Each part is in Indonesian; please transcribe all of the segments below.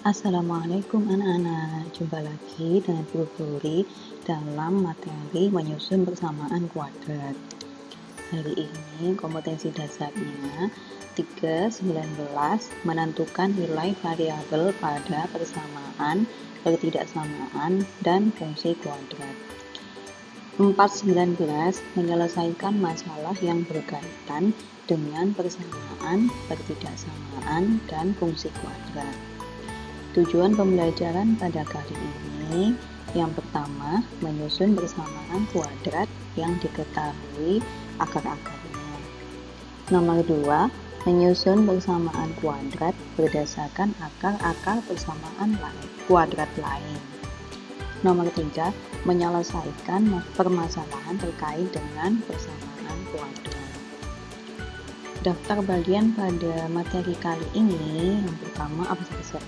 Assalamualaikum anak-anak, jumpa lagi dengan Guru Glory dalam materi menyusun persamaan kuadrat. Hari ini kompetensi dasarnya 3.19 menentukan nilai variabel pada persamaan, ketidaksamaan, dan fungsi kuadrat. 4.19 menyelesaikan masalah yang berkaitan dengan persamaan, ketidaksamaan, dan fungsi kuadrat. Tujuan pembelajaran pada kali ini, yang pertama, menyusun persamaan kuadrat yang diketahui akar-akarnya. Nomor 2, menyusun persamaan kuadrat berdasarkan akar-akar persamaan kuadrat lain. Nomor 3, menyelesaikan permasalahan terkait dengan persamaan kuadrat. Daftar bagian pada materi kali ini, yang pertama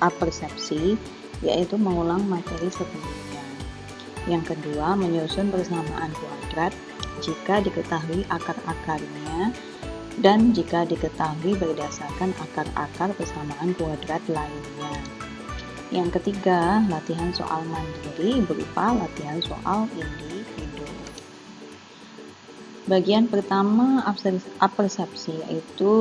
apersepsi, yaitu mengulang materi sebelumnya. Yang kedua, menyusun persamaan kuadrat jika diketahui akar-akarnya dan jika diketahui berdasarkan akar-akar persamaan kuadrat lainnya. Yang ketiga, latihan soal mandiri berupa latihan soal individu. Bagian pertama apersepsi, yaitu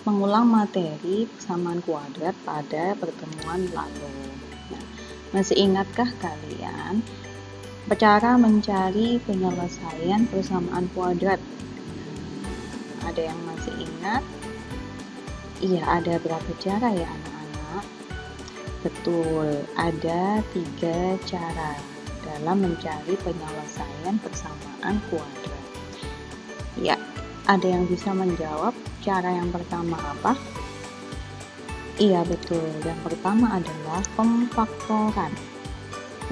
mengulang materi persamaan kuadrat pada pertemuan lalu. Nah, masih ingatkah kalian cara mencari penyelesaian persamaan kuadrat? Ada yang masih ingat? Iya, ada berapa cara ya anak-anak? Betul, ada 3 cara dalam mencari penyelesaian persamaan kuadrat. Ya, ada yang bisa menjawab cara yang pertama apa? Iya, betul. Yang pertama adalah pemfaktoran.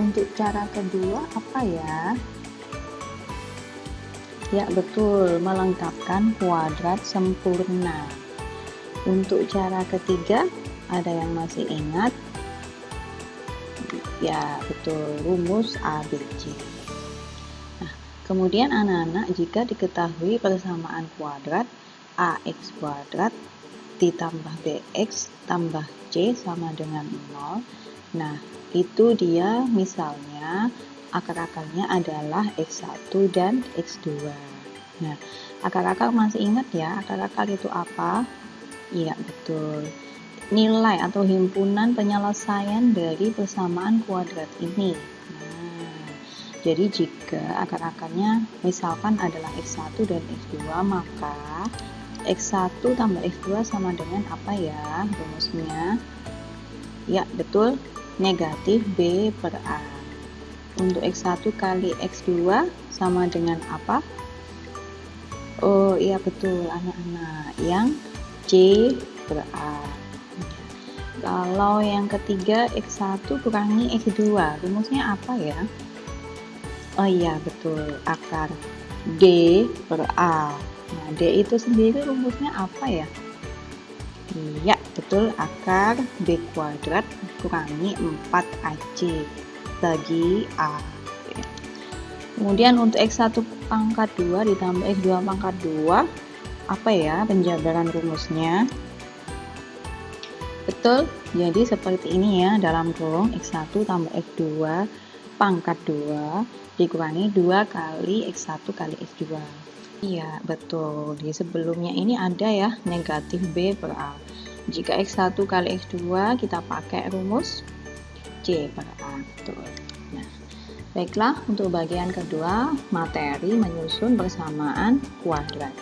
Untuk cara kedua apa ya? Ya, betul. Melengkapkan kuadrat sempurna. Untuk cara ketiga, ada yang masih ingat? Ya, betul. Rumus ABC. Kemudian anak-anak, jika diketahui persamaan kuadrat AX kuadrat ditambah BX tambah C sama dengan 0, nah itu dia misalnya akar-akarnya adalah X1 dan X2. Nah, akar-akar masih ingat ya, akar-akar itu apa? Iya, betul. Nilai atau himpunan penyelesaian dari persamaan kuadrat ini. Jadi jika akar-akarnya misalkan adalah X1 dan X2, maka X1 tambah X2 sama dengan apa ya rumusnya? Ya, betul, negatif B per A. Untuk X1 kali X2 sama dengan apa? Oh iya betul anak-anak, yang C per A. Kalau yang ketiga X1 kurangi X2, rumusnya apa ya? Oh iya betul, akar D per A. Nah, D itu sendiri rumusnya apa ya? Iya betul, akar B kuadrat kurangi 4AC bagi A. Kemudian untuk X1 pangkat 2 ditambah X2 pangkat 2, apa ya penjabaran rumusnya? Betul, jadi seperti ini ya, dalam kurung X1 tambah X2 pangkat 2 dikurangi 2 kali X1 kali X2. Iya, betul. Di sebelumnya ini ada ya, negatif B per A. Jika X1 kali X2, kita pakai rumus C per A. Betul. Nah, baiklah, untuk bagian kedua, materi menyusun persamaan kuadrat.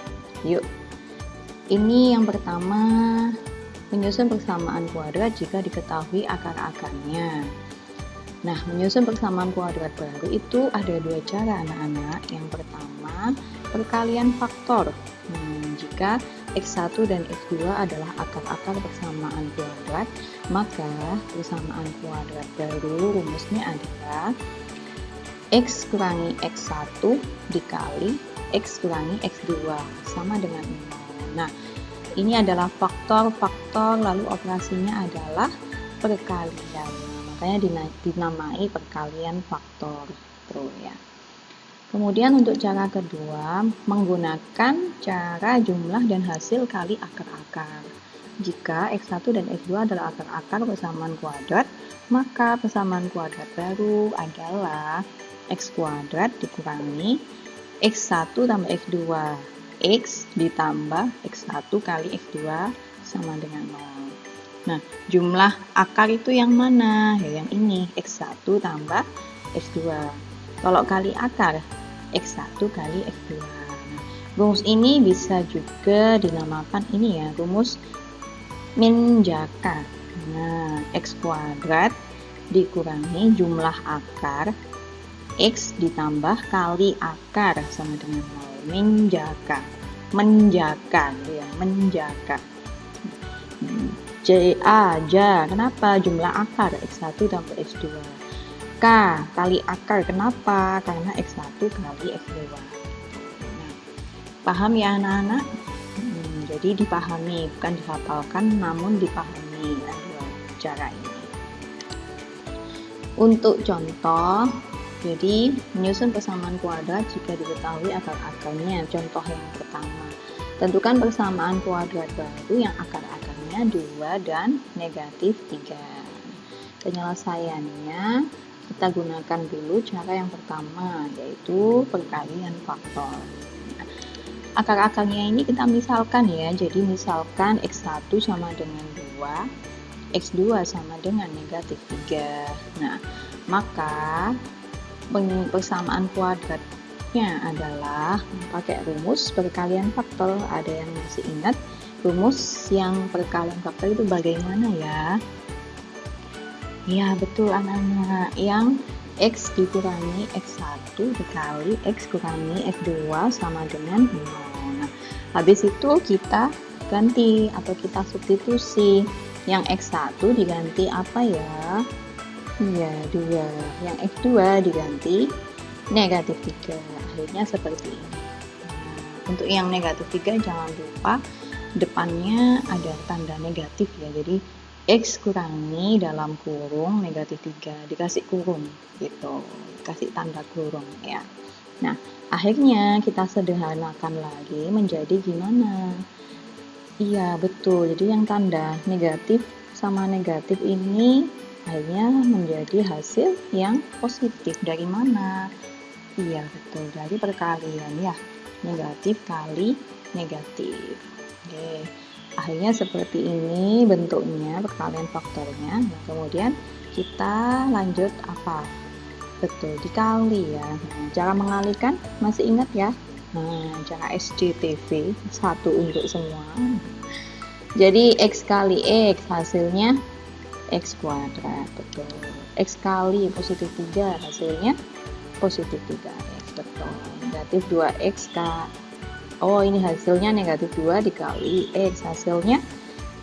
Yuk, ini yang pertama, menyusun persamaan kuadrat jika diketahui akar-akarnya. Nah, menyusun persamaan kuadrat baru itu ada 2 cara anak-anak. Yang pertama, perkalian faktor. Jika X1 dan X2 adalah akar-akar persamaan kuadrat, maka persamaan kuadrat baru rumusnya adalah X kurangi X1 dikali X kurangi X2 sama dengan 0. Nah, ini adalah faktor-faktor, lalu operasinya adalah perkalian. Makanya dinamai perkalian faktor pro ya. Kemudian untuk cara kedua, menggunakan cara jumlah dan hasil kali akar-akar. Jika X1 dan X2 adalah akar-akar persamaan kuadrat, maka persamaan kuadrat baru adalah X kuadrat dikurangi X1 tambah X2. X ditambah X1 kali X2 sama dengan 0. Nah, jumlah akar itu yang mana? Ya, yang ini, X1 tambah X2. Kalau kali akar, X1 kali X2. Nah, rumus ini bisa juga dinamakan ini ya, rumus menjaka. Nah, X kuadrat dikurangi jumlah akar X ditambah kali akar sama dengan 0. Menjaka. Menjaka ya, menjaka. Ja, kenapa? Jumlah akar X1 tambah X2. K, kali akar, kenapa? Karena X1 kali X2. Nah, paham ya anak-anak? Jadi dipahami, bukan dihafalkan, namun dipahami cara ini. Untuk contoh, jadi menyusun persamaan kuadrat jika diketahui akar-akarnya. Contoh yang pertama, tentukan persamaan kuadrat baru yang akar-akarnya 2 dan negatif 3. Penyelesaiannya kita gunakan dulu cara yang pertama, yaitu perkalian faktor. Akar-akarnya ini kita misalkan ya, jadi misalkan X1 sama dengan 2, X2 sama dengan negatif 3. Nah, maka persamaan kuadratnya adalah pakai rumus perkalian faktor. Ada yang masih ingat rumus yang perkalian faktor itu bagaimana ya? Ya, betul anak-anak, yang X dikurangi X1 dikali X kurangi X2 sama dengan 0. Nah, habis itu kita ganti atau kita substitusi. Yang X1 diganti apa ya? Iya, 2. Yang X2 diganti negatif 3. Akhirnya seperti ini. Nah, untuk yang negatif 3 jangan lupa depannya ada tanda negatif ya. Jadi X kurangi dalam kurung negatif 3 dikasih kurung gitu, kasih tanda kurung ya. Nah, akhirnya kita sederhanakan lagi menjadi gimana? Iya, betul. Jadi yang tanda negatif sama negatif ini akhirnya menjadi hasil yang positif. Dari mana? Iya, betul. Dari perkalian ya. Negatif kali negatif. Oke. Akhirnya seperti ini bentuknya perkalian faktornya. Nah, kemudian kita lanjut apa? Betul, dikali ya. Nah, cara mengalikan masih ingat ya? Nah, cara SCTV, satu untuk semua. Jadi X kali X hasilnya X kuadrat. Betul. X kali positif 3 hasilnya positif 3X. Betul. Negatif 2X Oh, ini hasilnya negatif 2 dikali X, hasilnya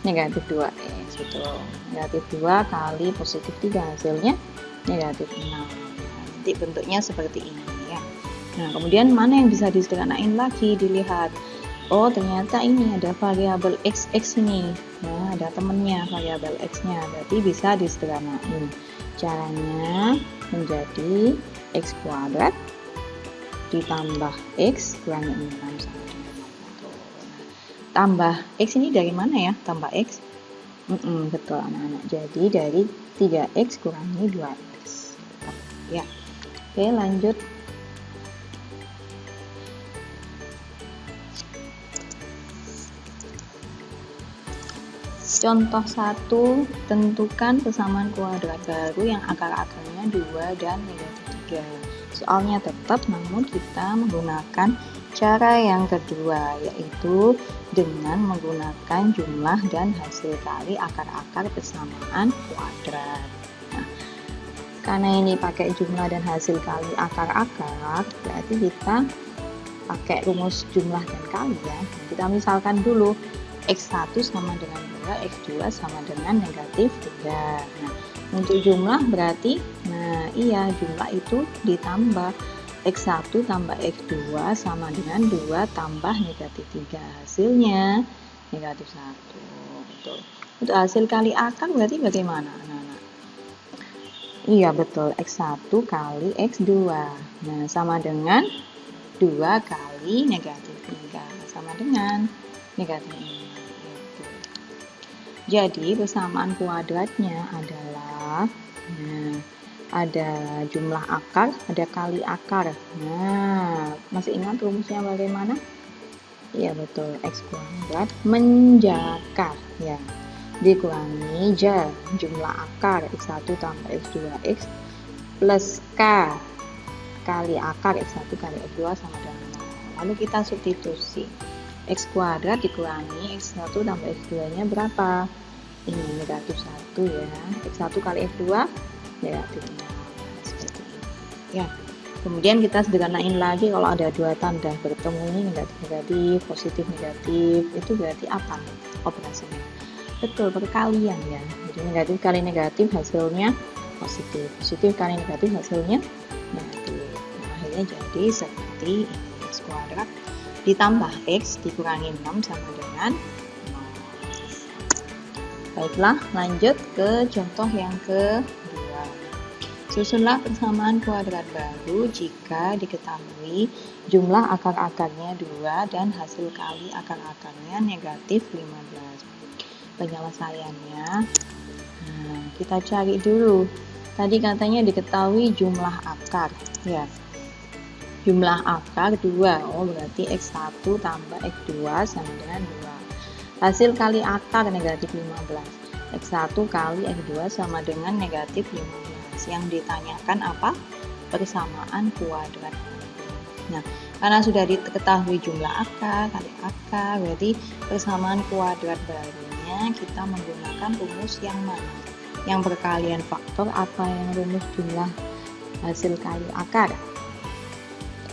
negatif 2X, betul. Negatif 2 kali positif 3, hasilnya negatif 6. Nanti bentuknya seperti ini ya. Nah, kemudian mana yang bisa disederhanain lagi, dilihat. Oh, ternyata ini ada variabel XX ini. Nah, ada temennya variabel X-nya, berarti bisa disederhanain. Caranya menjadi X kuadrat ditambah X kurangi 6 sama dengan 0. Tambah X ini dari mana ya? Tambah X? Betul anak-anak. Jadi dari 3X kurangi 2X. Ya. Oke, lanjut. Contoh 1, tentukan persamaan kuadrat baru yang akar-akarnya 2 dan negatif 3. Soalnya tetap, namun kita menggunakan cara yang kedua, yaitu dengan menggunakan jumlah dan hasil kali akar-akar persamaan kuadrat. Nah, karena ini pakai jumlah dan hasil kali akar-akar, berarti kita pakai rumus jumlah dan kali ya. Kita misalkan dulu X1 sama dengan 2, X2 sama dengan negatif 3. Nah, untuk jumlah berarti, nah iya, jumlah itu ditambah X1 tambah X2 sama dengan 2 tambah negatif 3. Hasilnya negatif 1. Betul. Untuk hasil kali akar berarti bagaimana anak-anak? Iya, betul. X1 kali X2. Nah, sama dengan 2 kali negatif 3. Sama dengan negatif 5. Jadi persamaan kuadratnya adalah, nah, ada jumlah akar, ada kali akar. Nah, masih ingat rumusnya bagaimana? Iya betul, X kuadrat menjakar, ya. Dikurangi jumlah akar X1 tambah X2X plus K kali akar X1 kali X2 sama dengan 0. Lalu kita substitusi. X kuadrat dikurangi X1 tambah X2 nya berapa? Ini negatif 1 ya. X1 kali X2 negatif 0. Seperti ini ya. Kemudian kita sederhanain lagi, kalau ada dua tanda bertemu ini negatif-negatif, positif-negatif, itu berarti apa operasinya? Betul, perkalian ya. Jadi negatif kali negatif hasilnya positif, positif kali negatif hasilnya negatif. Nah, akhirnya jadi seperti ini, X kuadrat ditambah X dikurangi 6 sama dengan 0. Baiklah, lanjut ke contoh yang kedua. Susunlah persamaan kuadrat baru jika diketahui jumlah akar-akarnya 2 dan hasil kali akar-akarnya negatif 15. Penyelesaiannya, nah, kita cari dulu. Tadi katanya diketahui jumlah akar, ya. Jumlah akar 2, oh berarti X1 tambah X2 sama dengan 2. Hasil kali akar negatif 15. X1 kali X2 sama dengan negatif 15. Yang ditanyakan apa? Persamaan kuadrat. Nah, karena sudah diketahui jumlah akar kali akar, berarti persamaan kuadrat barunya kita menggunakan rumus yang mana? Yang perkalian faktor apa yang rumus jumlah hasil kali akar?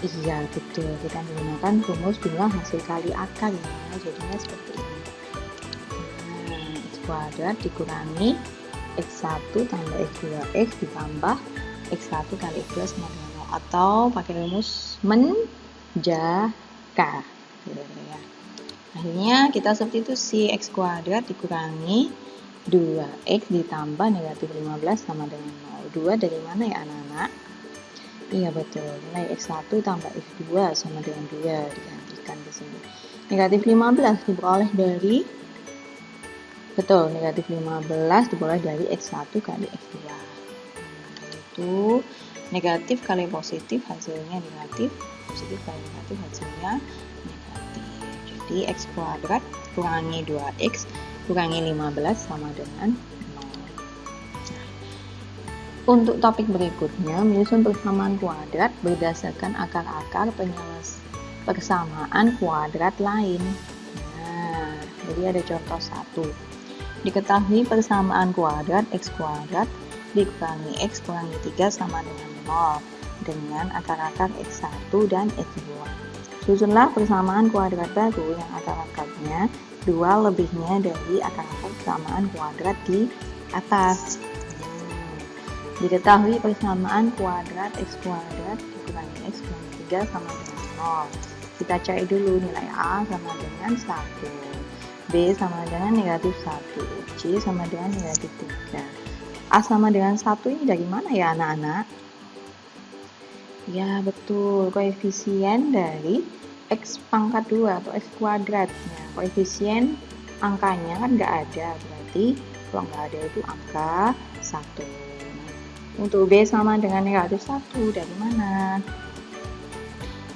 Iya betul, kita menggunakan rumus jumlah hasil kali akar ya, jadinya seperti ini. Nah, X kuadrat dikurangi X1 tambah X2X ditambah X1 kali X2 sama dengan 0, atau pakai rumus menjakar gitu ya. Akhirnya kita substitusi X kuadrat dikurangi 2X ditambah negatif 15 sama dengan 0. 2 dari mana ya anak-anak? Iya betul, nilai X1 tambah X2 sama dengan 2 digantikan di sini. Negatif 15 diperoleh dari, betul, negatif 15 diperoleh dari X1 kali X2. Itu negatif kali positif hasilnya negatif, positif kali negatif hasilnya negatif. Jadi X kuadrat kurangi 2X kurangi 15 sama dengan 0. Untuk topik berikutnya, menyusun persamaan kuadrat berdasarkan akar-akar persamaan kuadrat lain. Nah, jadi ada contoh 1. Diketahui persamaan kuadrat X kuadrat dikurangi X kurangi 3 sama dengan 0 dengan akar-akar X1 dan X2. Susunlah persamaan kuadrat baru yang akar-akarnya 2 lebihnya dari akar-akar persamaan kuadrat di atas. Diketahui persamaan kuadrat X kuadrat dikurangi X kurangi 3 sama dengan 0. Kita cari dulu nilai A sama dengan 1, B sama dengan negatif 1, C sama dengan negatif 3. A sama dengan 1 ini dari mana ya anak-anak? Ya betul, koefisien dari X pangkat 2 atau X kuadrat. Ya, koefisien angkanya kan nggak ada, berarti kalau nggak ada itu angka 1. Untuk B sama dengan negatif 1 dari mana?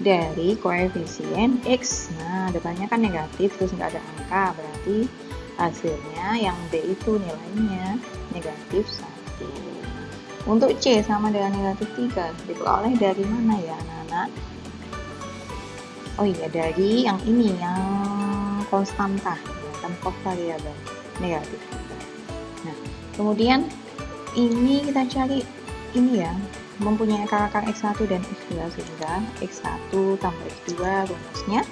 Dari koefisien X. Nah, depannya kan negatif terus nggak ada angka, berarti hasilnya yang B itu nilainya negatif 1. Untuk C sama dengan negatif 3 diperoleh dari mana ya anak-anak? Oh iya, dari yang ini, yang konstanta ya, tanpa variabel negatif 3. Nah, kemudian ini kita cari ini ya, mempunyai akar-akar X1 dan X2, sehingga X1 tambah X2 rumusnya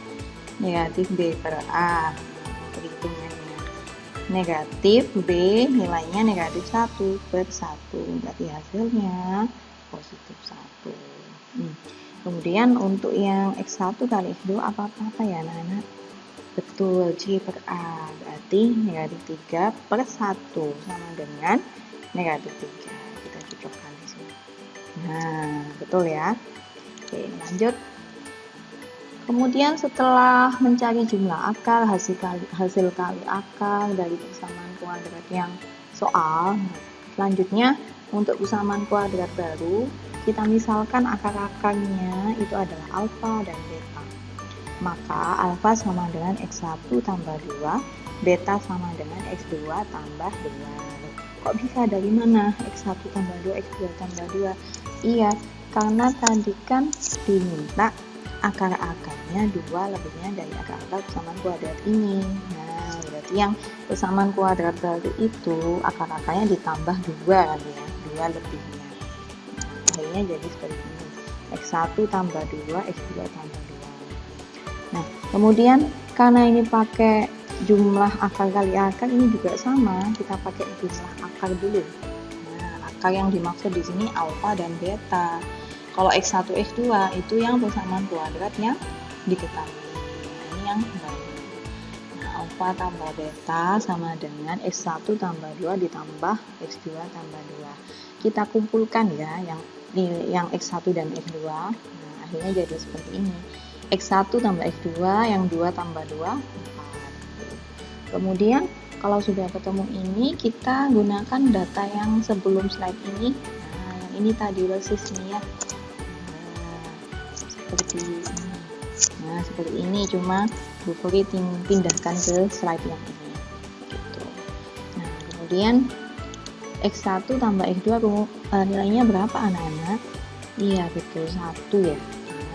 negatif B per A. Perhitungannya negatif B nilainya negatif 1 per 1, berarti hasilnya positif 1. Kemudian untuk yang X1 kali X2 apa-apa ya anak-anak? Betul, C per A, berarti negatif 3 per 1 sama dengan negatif 3. Kita cocokkan di sini. Nah, betul ya. Oke, lanjut. Kemudian setelah mencari jumlah akar, hasil kali akar dari persamaan kuadrat yang soal. Selanjutnya, untuk persamaan kuadrat baru, kita misalkan akar-akarnya itu adalah alfa dan beta. Maka alfa sama dengan X1 tambah 2, beta sama dengan X2 tambah 2. Kok bisa dari mana? X1 tambah 2, X2 tambah 2? Iya, karena tadi kan diminta akar-akarnya 2 lebihnya dari akar-akar persamaan kuadrat ini. Nah, berarti yang persamaan kuadrat baru itu akar-akarnya ditambah 2 kali ya, 2 lebihnya. Nah, akhirnya jadi seperti ini. X1 tambah 2, X2 tambah 2. Nah, kemudian karena ini pakai jumlah akar kali akar, ini juga sama, kita pakai jumlah akar dulu. Nah, akar yang dimaksud di sini alfa dan beta. Kalau X1, X2 itu yang persamaan kuadratnya diketahui. Nah, ini yang baru. Nah, alfa tambah beta sama dengan X1 tambah 2 ditambah X2 tambah 2. Kita kumpulkan ya yang X1 dan X2. Nah, akhirnya jadi seperti ini. X1 tambah X2, yang 2 tambah 2, 4. Kemudian kalau sudah ketemu ini, kita gunakan data yang sebelum slide ini. Nah, yang ini tadi resisnya ya. Seperti ini. Nah, seperti ini, cuma Bu Puri pindahkan ke slide yang ini. Gitu. Nah, kemudian X1 tambah X2 nilainya berapa anak-anak? Iya, betul, 1 ya.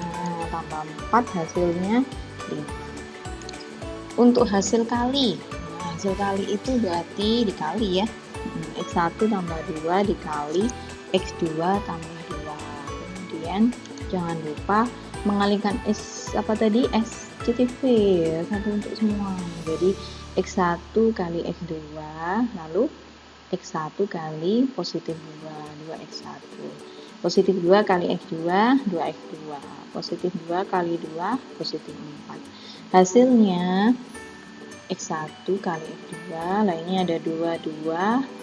Nah, tambah 4 hasilnya 5. Untuk hasil kali. Nah, hasil kali itu berarti dikali ya. X1 tambah 2 dikali X2 tambah 2. Kemudian jangan lupa mengalihkan SCTV ya, satu untuk semua. Jadi X1 kali X2 lalu X1 kali positif 2 2X1, positif 2 kali X2 2X2, positif 2 kali 2 positif 4. Hasilnya X1 kali X2, lainnya ada 2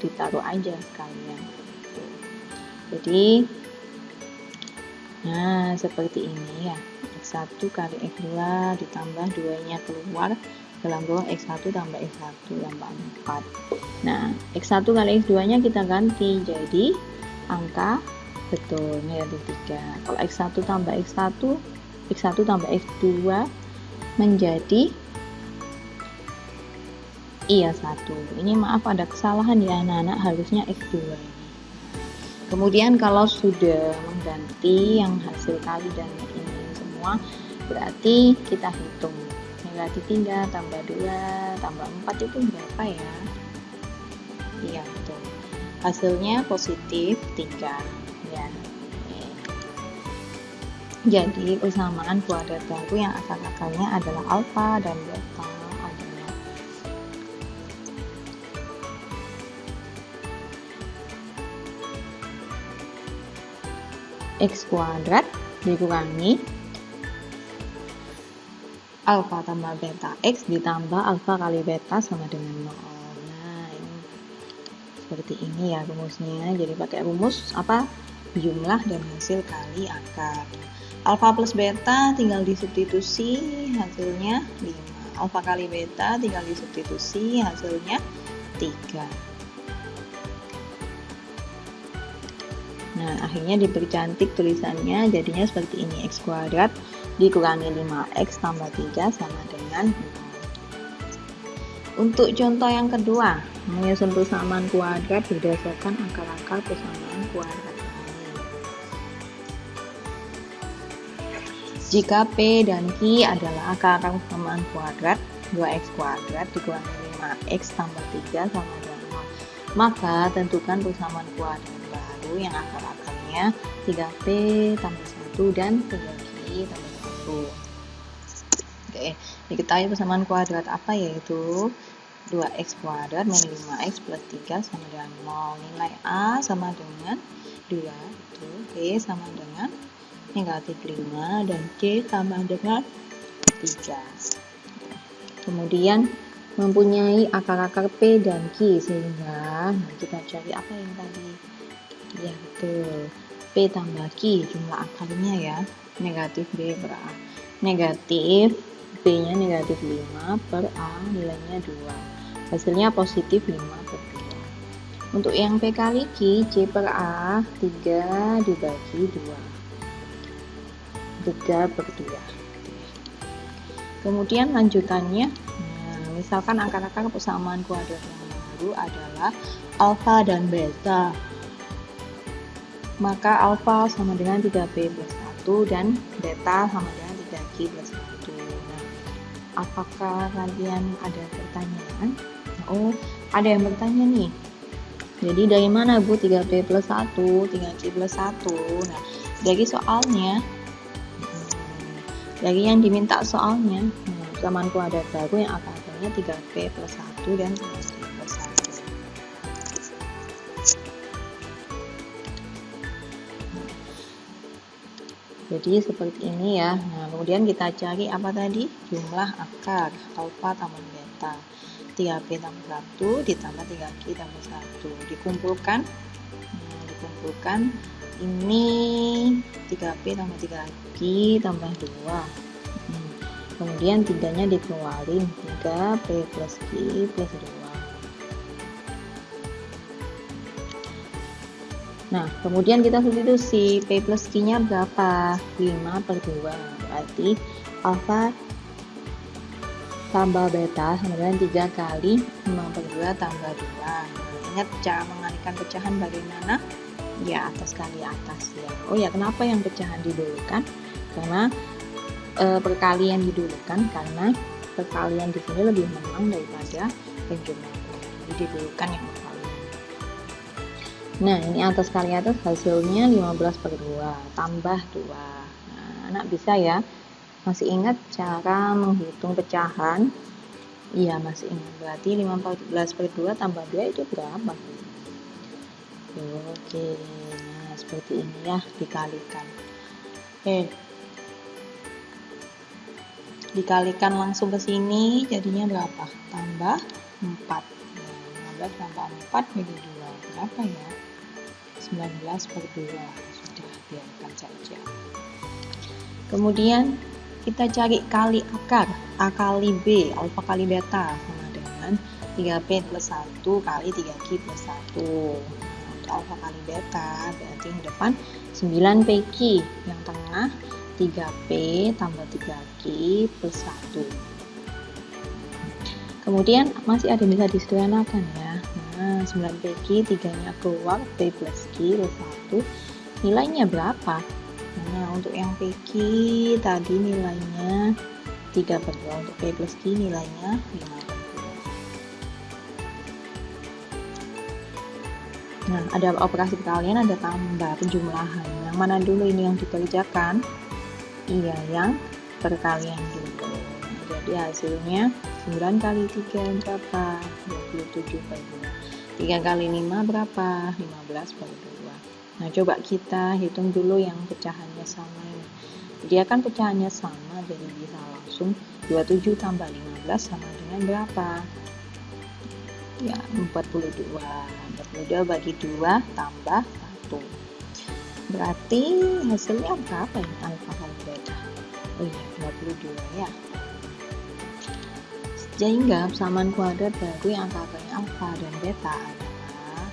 ditaruh aja sekalian. Jadi nah, seperti ini ya. X1 kali X2 ditambah 2-nya keluar dalam ruang X1 tambah X1 tambah 4. Nah, X1 kali X2-nya kita ganti jadi angka betul negatif 3. Kalau X1 tambah X1, X1 tambah X2 menjadi iya 1. Ini maaf ada kesalahan ya anak-anak, harusnya X2 ini. Kemudian kalau sudah mengganti yang hasil kali dan ini semua, berarti kita hitung negatif 3 tambah 2 tambah 4 itu berapa ya? Iya betul, hasilnya positif 3 ya. Jadi persamaan kuadrat baru yang akar-akarnya adalah alfa dan beta adalah X kuadrat dikurangi alfa tambah beta X ditambah alfa kali beta sama dengan 0. Nah, ini seperti ini ya rumusnya. Jadi pakai rumus apa? Jumlah dan hasil kali akar. Alfa plus beta tinggal disubstitusi, hasilnya 5. Alfa kali beta tinggal disubstitusi, hasilnya 3. Nah, akhirnya dipercantik tulisannya, jadinya seperti ini. X kuadrat dikurangi 5X tambah 3 sama dengan 0. Untuk contoh yang kedua, menyusun persamaan kuadrat berdasarkan akar-akar persamaan kuadrat lain. Jika P dan Q adalah akar-akar persamaan kuadrat, 2X kuadrat dikurangi 5X tambah 3 sama dengan 0. Maka tentukan persamaan kuadrat baru yang akar-akarnya 3P tambah 1 dan 3Q tambah 1. Oke, diketahui persamaan kuadrat apa, yaitu 2X kuadrat min 5X plus 3 sama dengan 0. Nilai A sama dengan 2, B sama dengan negatif 5, dan C sama dengan 3. Kemudian mempunyai akar-akar P dan Q, sehingga kita cari apa yang tadi? Ya betul, P tambah Q, jumlah akarnya ya, negatif B per A. Negatif B nya negatif 5 per A nilainya 2. Hasilnya positif 5/2. Untuk yang P kali Q, C per A 3 dibagi 2. 3/2. Kemudian lanjutannya, misalkan akar-akar persamaan kuadrat yang baru adalah alfa dan beta. Maka alfa sama dengan 3P plus 1 dan beta sama dengan 3Q plus 1. Nah, apakah kalian ada pertanyaan? Oh, ada yang bertanya nih. Jadi dari mana Bu 3P plus 1, 3Q plus 1? Nah, dari soalnya, dari yang diminta soalnya, persamaan kuadrat baru yang akarnya 3P plus 1 dan 3Q plus 1. Jadi seperti ini ya. Nah, kemudian kita cari apa tadi? Jumlah akar alfa tambah beta. 3P tambah 1 ditambah 3Q tambah 1. Dikumpulkan. Ini 3P tambah 3Q tambah 2. Kemudian 3-nya dikeluarin. 3P plus Q plus 2. Nah, kemudian kita substitusi P plus Q-nya berapa? 5/2. Berarti alfa tambah beta sama dengan 3 kali 5/2 tambah 2. Ingat cara mengalihkan pecahan bagaimana? Ya, atas kali atas ya. Oh ya, kenapa yang pecahan didulukan? Karena perkalian didulukan karena perkalian di sini lebih menang daripada penjumlahan. Jadi didulukan yang perkalian. Nah, ini atas kali atas hasilnya 15/2 tambah 2. Nah, anak bisa ya? Masih ingat cara menghitung pecahan? Iya, masih ingat. Berarti 15/2 tambah 2 itu berapa? Oke, nah seperti ini ya, dikalikan. Dikalikan langsung ke sini, jadinya berapa? Tambah 4. 15 tambah 4 bagi 2. Berapa ya? 19/2. Sudah, biarkan saja. Kemudian kita cari kali akar. A kali B, alfa kali beta sama dengan 3P plus 1 kali 3Q plus 1. Untuk alfa kali beta berarti yang depan 9PQ, yang tengah 3P tambah 3Q plus 1. Kemudian masih ada bisa disederhanakan ya. Nah, 9PQ 3-nya keluar, P plus Q plus 1. Nilainya berapa? Nah, untuk yang PQ tadi nilainya 3/2. Untuk P plus Q nilainya 5/2. Nah, ada operasi perkalian, ada tambah, penjumlahan. Yang mana dulu ini yang dikerjakan? Iya, yang perkalian dulu. Jadi hasilnya 9 kali 3 berapa? 27/2. 3 kali 5 berapa? 15/2. Nah, coba kita hitung dulu yang pecahannya sama ini. Dia kan pecahannya sama, jadi bisa langsung 27 tambah 15 sama dengan berapa? Ya, 42. 42 bagi 2 tambah 1. Berarti hasilnya berapa ini alfa kali beta? Oh iya, 22 ya. Sehingga persamaan kuadrat baru yang akarnya alfa dan beta adalah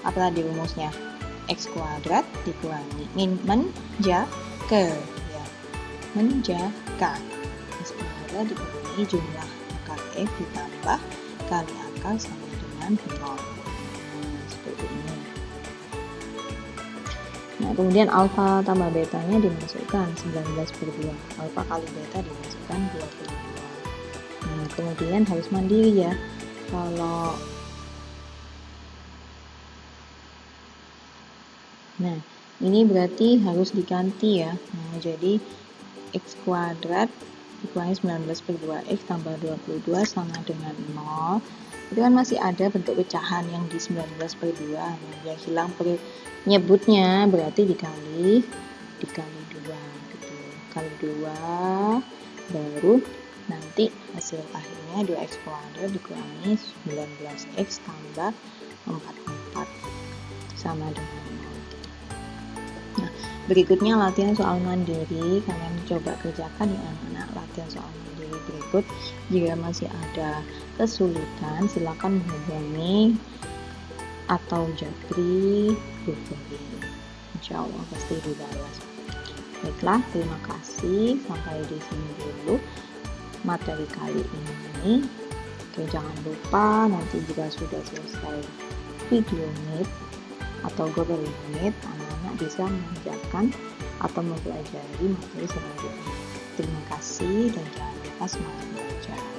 apa tadi rumusnya? X kuadrat dikurangi menjaga ya, menjaga X kuadrat dikurangi jumlah akar X ditambah kali akar sama dengan 0. Seperti ini. Nah, kemudian alfa tambah betanya dimasukkan 19/2. Alfa kali beta dimasukkan 22. Nah, kemudian harus mandiri ya. Nah, ini berarti harus diganti ya. Nah, jadi X kuadrat dikurangi 19/2 X tambah 22 sama dengan 0. Itu kan masih ada bentuk pecahan yang di 19/2. Nah, yang hilang penyebutnya berarti dikali 2 gitu. Kali 2 baru nanti hasil akhirnya 2x kuadrat dikurangi 19x tambah 44 sama dengan 0. Nah, berikutnya latihan soal mandiri. Kalian coba kerjakan ya anak-anak latihan soal mandiri materi berikut. Jika masih ada kesulitan, silakan menghubungi atau Japri Blueberry. Insya Allah pasti dibalas. Baiklah, terima kasih. Sampai di sini dulu materi kali ini. Oke, jangan lupa nanti jika sudah selesai video Meet atau Google Meet, anak-anak bisa mengerjakan atau mempelajari materi selanjutnya. Terima kasih dan jangan lupa semangat belajar.